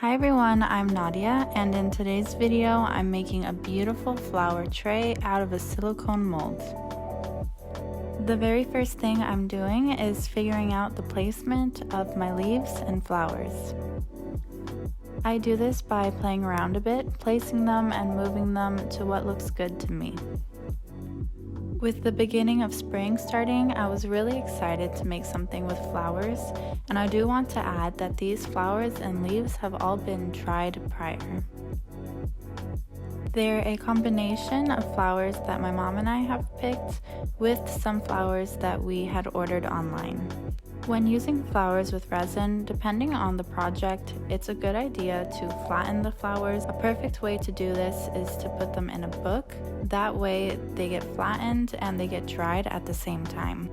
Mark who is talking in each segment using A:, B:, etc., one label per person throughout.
A: Hi everyone, I'm Nadia, and in today's video I'm making a beautiful flower tray out of a silicone mold. The very first thing I'm doing is figuring out the placement of my leaves and flowers. I do this by playing around a bit, placing them and moving them to what looks good to me. With the beginning of spring starting, I was really excited to make something with flowers, and I do want to add that these flowers and leaves have all been dried prior. They're a combination of flowers that my mom and I have picked with some flowers that we had ordered online. When using flowers with resin, depending on the project, it's a good idea to flatten the flowers. A perfect way to do this is to put them in a book. That way they get flattened and they get dried at the same time.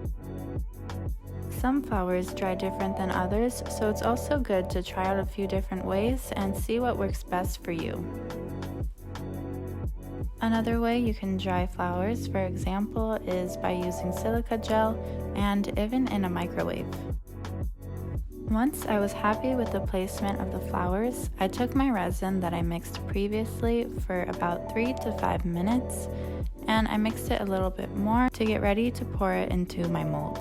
A: Some flowers dry different than others, so it's also good to try out a few different ways and see what works best for you. Another way you can dry flowers, for example, is by using silica gel and even in a microwave. Once I was happy with the placement of the flowers, I took my resin that I mixed previously for about 3 to 5 minutes, and I mixed it a little bit more to get ready to pour it into my mold.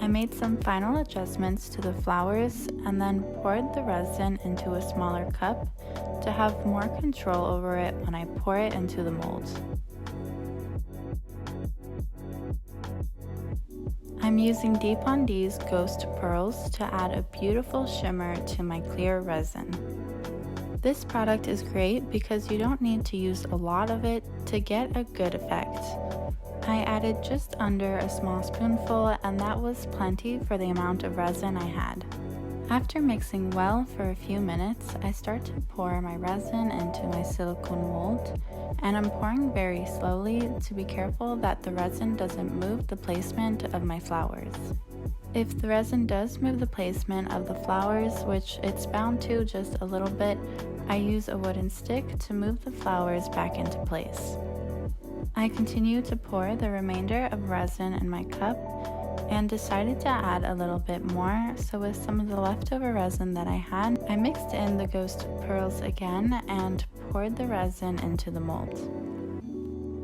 A: I made some final adjustments to the flowers and then poured the resin into a smaller cup to have more control over it when I pour it into the mold. I'm using Deep on D's Ghost Pearls to add a beautiful shimmer to my clear resin. This product is great because you don't need to use a lot of it to get a good effect. I added just under a small spoonful, and that was plenty for the amount of resin I had. After mixing well for a few minutes, I start to pour my resin into my silicone mold, and I'm pouring very slowly to be careful that the resin doesn't move the placement of my flowers. If the resin does move the placement of the flowers, which it's bound to just a little bit, I use a wooden stick to move the flowers back into place. I continue to pour the remainder of resin in my cup and decided to add a little bit more, so with some of the leftover resin that I had, I mixed in the Ghost Pearls again and poured the resin into the mold.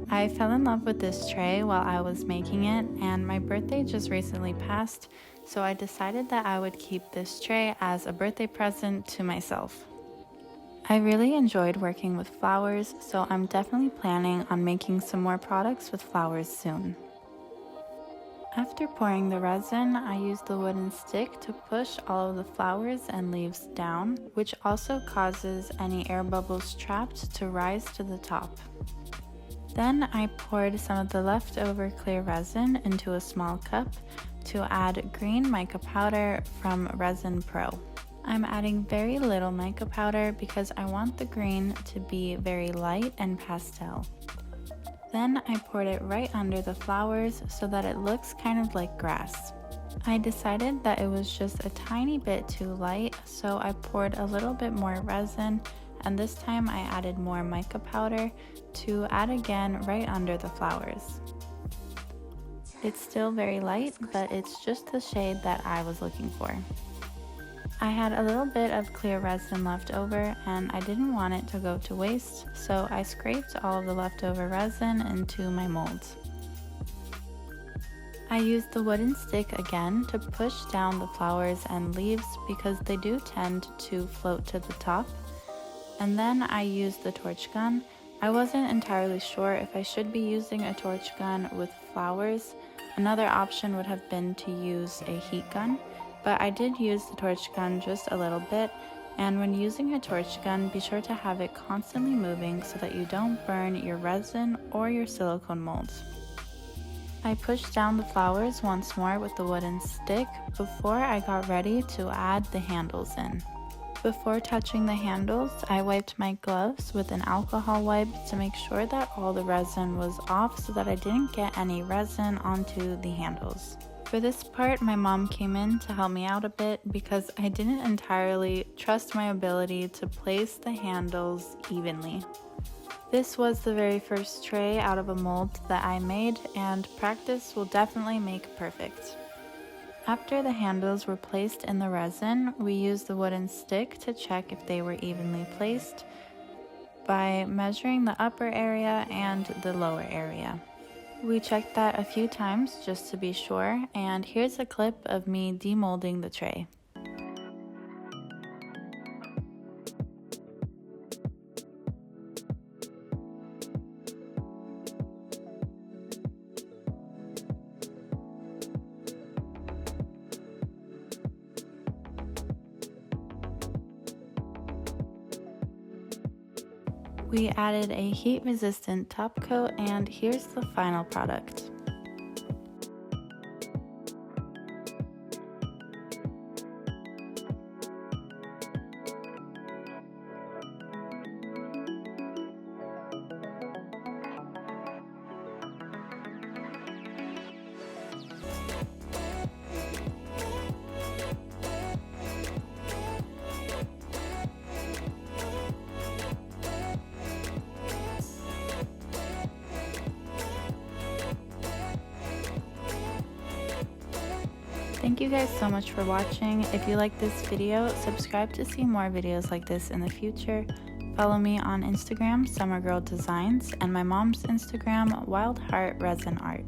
A: I fell in love with this tray while I was making it, and my birthday just recently passed, so I decided that I would keep this tray as a birthday present to myself. I really enjoyed working with flowers, so I'm definitely planning on making some more products with flowers soon. After pouring the resin, I used the wooden stick to push all of the flowers and leaves down, which also causes any air bubbles trapped to rise to the top. Then I poured some of the leftover clear resin into a small cup to add green mica powder from Resin Pro. I'm adding very little mica powder because I want the green to be very light and pastel. Then I poured it right under the flowers so that it looks kind of like grass. I decided that it was just a tiny bit too light, so I poured a little bit more resin, and this time I added more mica powder to add again right under the flowers. It's still very light, but it's just the shade that I was looking for. I had a little bit of clear resin left over, and I didn't want it to go to waste, so I scraped all of the leftover resin into my mold. I used the wooden stick again to push down the flowers and leaves because they do tend to float to the top, and then I used the torch gun. I wasn't entirely sure if I should be using a torch gun with flowers. Another option would have been to use a heat gun, but I did use the torch gun just a little bit, and when using a torch gun, be sure to have it constantly moving so that you don't burn your resin or your silicone molds. I pushed down the flowers once more with the wooden stick before I got ready to add the handles in. Before touching the handles, I wiped my gloves with an alcohol wipe to make sure that all the resin was off so that I didn't get any resin onto the handles. For this part, my mom came in to help me out a bit because I didn't entirely trust my ability to place the handles evenly. This was the very first tray out of a mold that I made, and practice will definitely make perfect. After the handles were placed in the resin, we used the wooden stick to check if they were evenly placed by measuring the upper area and the lower area. We checked that a few times just to be sure, and here's a clip of me demolding the tray. We added a heat-resistant top coat, and here's the final product. Thank you guys so much for watching. If you like this video, subscribe to see more videos like this in the future. Follow me on Instagram, Summer Girl Designs, and my mom's Instagram, Wild Heart Resin Art.